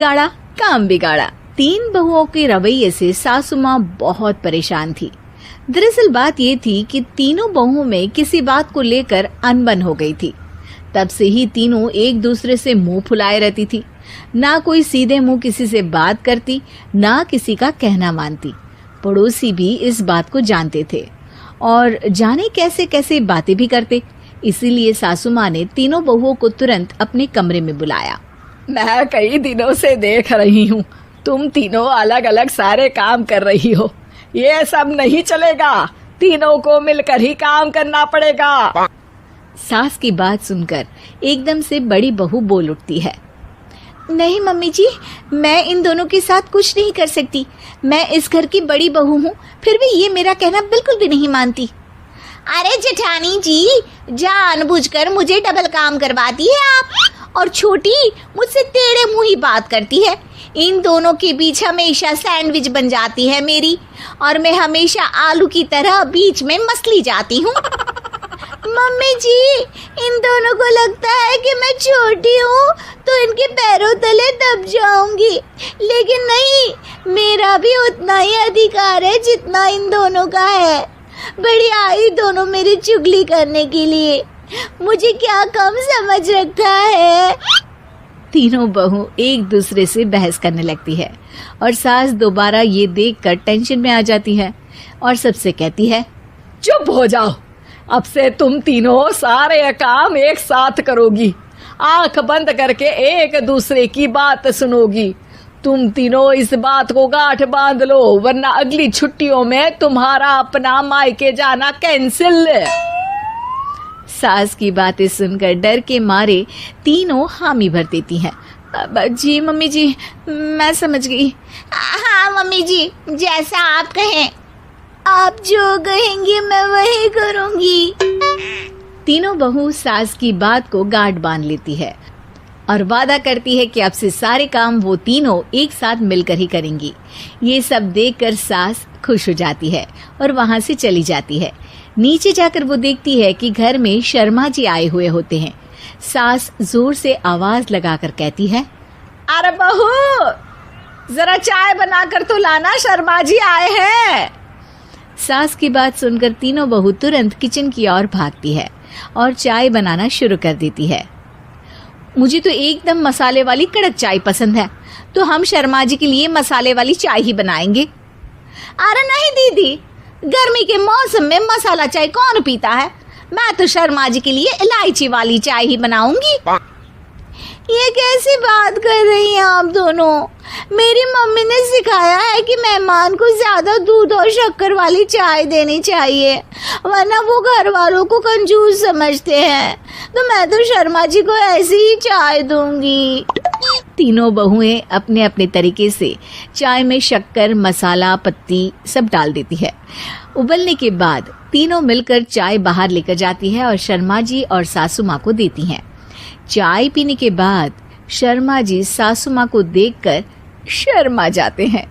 बिगाड़ा काम बिगाड़ा। तीन बहुओं के रवैये से सासू माँ बहुत परेशान थी। दरअसल बात ये थी कि तीनों बहुओं में किसी बात को लेकर अनबन हो गई थी। तब से ही तीनों एक दूसरे से मुंह फुलाए रहती थी। ना कोई सीधे मुंह किसी से बात करती, ना किसी का कहना मानती। पड़ोसी भी इस बात को जानते थे और जाने कैसे कैसे बातें भी करते। इसीलिए सासू माँ ने तीनों बहुओं को तुरंत अपने कमरे में बुलाया। मैं कई दिनों से देख रही हूँ, तुम तीनों अलग अलग सारे काम कर रही हो। ये सब नहीं चलेगा, तीनों को मिलकर ही काम करना पड़ेगा। सास की बात सुनकर एकदम से बड़ी बहू बोल उठती है। नहीं मम्मी जी, मैं इन दोनों के साथ कुछ नहीं कर सकती। मैं इस घर की बड़ी बहू हूँ, फिर भी ये मेरा कहना बिल्कुल भी नहीं मानती। अरे जेठानी जी, जानबूझकर मुझे डबल काम करवाती है आप। और छोटी मुझसे टेढ़े मुंह ही बात करती है। इन दोनों के बीच हमेशा सैंडविच बन जाती है मेरी, और मैं हमेशा आलू की तरह बीच में मसली जाती हूँ। मम्मी जी, इन दोनों को लगता है कि मैं छोटी हूँ तो इनके पैरों तले दब जाऊंगी, लेकिन नहीं, मेरा भी उतना ही अधिकार है जितना इन दोनों का है। बढ़िया आई दोनों मेरी चुगली करने के लिए, मुझे क्या कम समझ रखा है। तीनों बहू एक दूसरे से बहस करने लगती है और सास दोबारा ये देखकर टेंशन में आ जाती है और सबसे कहती है, चुप हो जाओ, अब से तुम तीनों सारे काम एक साथ करोगी। आंख बंद करके एक दूसरे की बात सुनोगी। तुम तीनों इस बात को गांठ बांध लो, वरना अगली छुट्टियों में तुम्हारा अपना मायके जाना कैंसिल। सास की बातें सुनकर डर के मारे तीनों हामी भर देती हैं। जी मम्मी जी, मैं समझ गई। हाँ मम्मी जी, जैसा आप कहें। आप जो कहेंगी मैं वही करूंगी। तीनों बहू सास की बात को गांठ बांध लेती है और वादा करती है कि अब से सारे काम वो तीनों एक साथ मिलकर ही करेंगी। ये सब देखकर सास खुश हो जाती है और वहां से चली जाती है। नीचे जाकर वो देखती है कि घर में शर्मा जी आए हुए होते हैं। सास जोर से आवाज लगाकर कहती है, अरे बहू, जरा चाय बनाकर तो लाना, शर्मा जी आए हैं। सास की बात सुनकर तीनों बहू तुरंत किचन की ओर भागती है और चाय बनाना शुरू कर देती है। मुझे तो एकदम मसाले वाली कड़क चाय पसंद है, तो हम शर्मा जी के लिए मसाले वाली चाय ही बनाएंगे। अरे नहीं दीदी, गर्मी के मौसम में मसाला चाय कौन पीता है? मैं तो शर्मा जी के लिए इलायची वाली चाय ही बनाऊंगी। ये कैसी बात कर रही हैं आप दोनों? मेरी मम्मी ने सिखाया है कि मेहमान को ज्यादा दूध और शक्कर वाली चाय देनी चाहिए, वरना वो घर वालों को कंजूस समझते हैं। तो मैं तो शर्मा जी को ऐसी ही चाय दूंगी। तीनों बहुएं अपने अपने तरीके से चाय में शक्कर, मसाला, पत्ती सब डाल देती है। उबलने के बाद तीनों मिलकर चाय बाहर लेकर जाती है और शर्मा जी और सासू माँ को देती हैं। चाय पीने के बाद शर्मा जी सासू माँ को देखकर शर्मा जाते हैं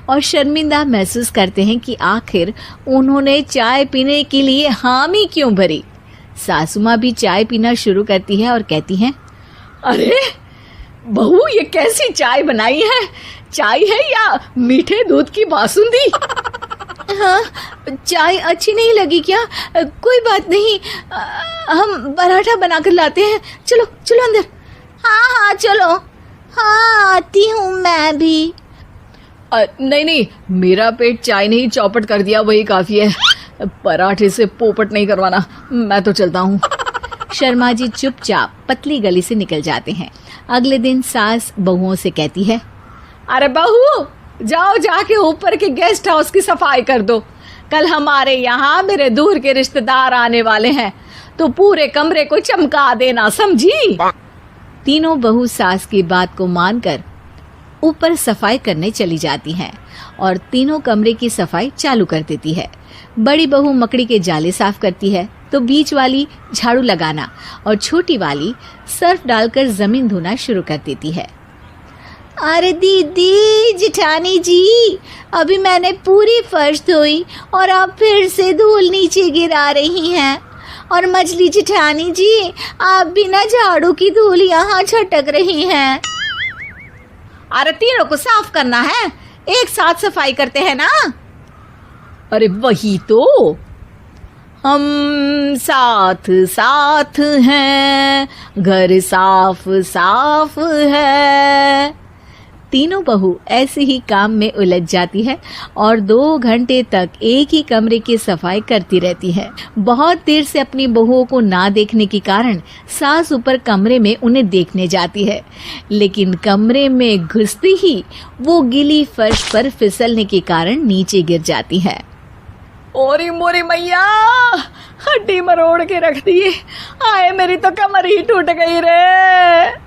और शर्मिंदा महसूस करते हैं कि आखिर उन्होंने चाय पीने के लिए हामी क्यों भरी। सासू माँ भी चाय पीना शुरू करती है और कहती हैं, अरे बहू, ये कैसी चाय बनाई है? चाय है या मीठे दूध की बासुंदी? हाँ, चाय अच्छी नहीं लगी क्या? कोई बात नहीं, हम पराठा बनाकर लाते हैं। चलो चलो अंदर। हाँ हाँ चलो। हाँ आती हूँ मैं भी। नहीं, मेरा पेट चाय ने ही चौपट कर दिया, वही काफी है। पराठे से पोपट नहीं करवाना, मैं तो चलता हूँ। शर्मा जी चुपचाप पतली गली से निकल जाते हैं। अगले दिन सास बहुओं से कहती है, अरे बहू, जाओ जाके ऊपर के गेस्ट हाउस की सफाई कर दो। कल हमारे यहाँ मेरे दूर के रिश्तेदार आने वाले हैं, तो पूरे कमरे को चमका देना, समझी? तीनों बहू सास की बात को मानकर ऊपर सफाई करने चली जाती हैं और तीनों कमरे की सफाई चालू कर देती है। बड़ी बहू मकड़ी के जाले साफ करती है, तो बीच वाली झाड़ू लगाना और छोटी वाली सर्फ डालकर जमीन धोना शुरू कर देती है। अरे दीदी, जेठानी जी, अभी मैंने पूरी फर्श धोई और आप फिर से धूल नीचे गिरा रही हैं। और मछली जेठानी जी, आप बिना झाड़ू की धूल यहाँ छटक रही हैं। अरे तीनों को साफ करना है, एक साथ सफाई करते हैं ना। अरे वही तो, हम साथ साथ हैं, घर साफ साफ है। तीनों बहू ऐसे ही काम में उलझ जाती है और 2 घंटे तक एक ही कमरे की सफाई करती रहती है। बहुत देर से अपनी बहुओं को ना देखने के कारण सास ऊपर कमरे में उन्हें देखने जाती है, लेकिन कमरे में घुसती ही वो गीली फर्श पर फिसलने के कारण नीचे गिर जाती है। ओरी मोरी मैया, हड्डी मरोड़ के रख दी। आए मेरी तो कमर ही टूट गई रे।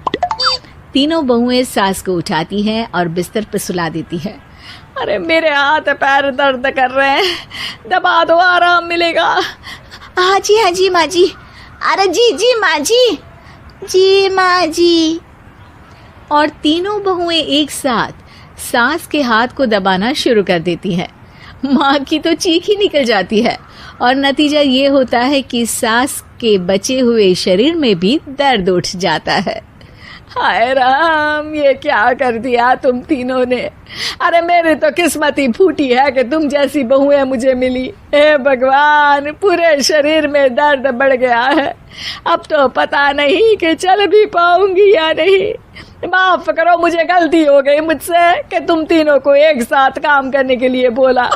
तीनों बहुएं सास को उठाती हैं और बिस्तर पर सुला देती है। अरे मेरे हाथ पैर दर्द कर रहे हैं, दबा दो, आराम मिलेगा। हाँ जी माँ जी। अरे जी माँ जी माँ जी। और तीनों बहुएं एक साथ सास के हाथ को दबाना शुरू कर देती हैं। माँ की तो चीख ही निकल जाती है और नतीजा ये होता है कि सास के बचे हुए शरीर में भी दर्द उठ जाता है। हाय राम, ये क्या कर दिया तुम तीनों ने। अरे मेरी तो किस्मत ही फूटी है कि तुम जैसी बहुएं मुझे मिली। हे भगवान, पूरे शरीर में दर्द बढ़ गया है। अब तो पता नहीं कि चल भी पाऊंगी या नहीं। माफ करो, मुझे गलती हो गई मुझसे कि तुम तीनों को एक साथ काम करने के लिए बोला।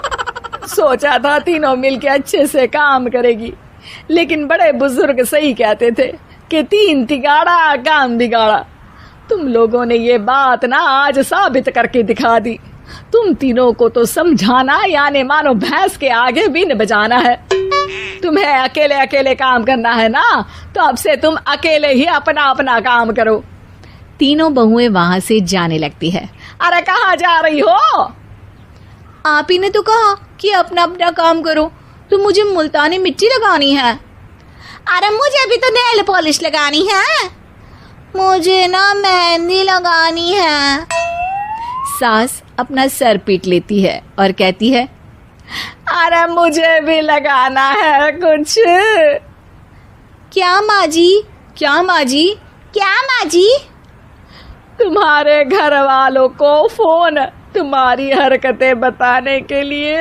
सोचा था तीनों मिलके अच्छे से काम करेगी, लेकिन बड़े बुजुर्ग सही कहते थे कि 3 तिगाड़ा काम बिगाड़ा। तुम लोगों ने ये बात ना आज साबित करके दिखा दी। तुम तीनों को तो समझाना यानी मानो भैंस के आगे बीन बजाना है। तुम्हें अकेले अकेले काम करना है ना, तो अब से तुम अकेले ही अपना अपना काम करो। तीनों बहुएं वहां से जाने लगती है। अरे कहाँ जा रही हो? आप ही ने तो कहा कि अपना अपना काम करो, तो मुझे मुल्तानी मिट्टी लगानी है। अरे मुझे भी तो नेल पॉलिश लगानी है, मुझे ना मेहंदी लगानी है। सास अपना सर पीट लेती है और कहती है, अरे मुझे भी लगाना है कुछ। क्या माँ जी? क्या माँ जी? क्या माँ जी? तुम्हारे घर वालों को फोन तुम्हारी हरकतें बताने के लिए।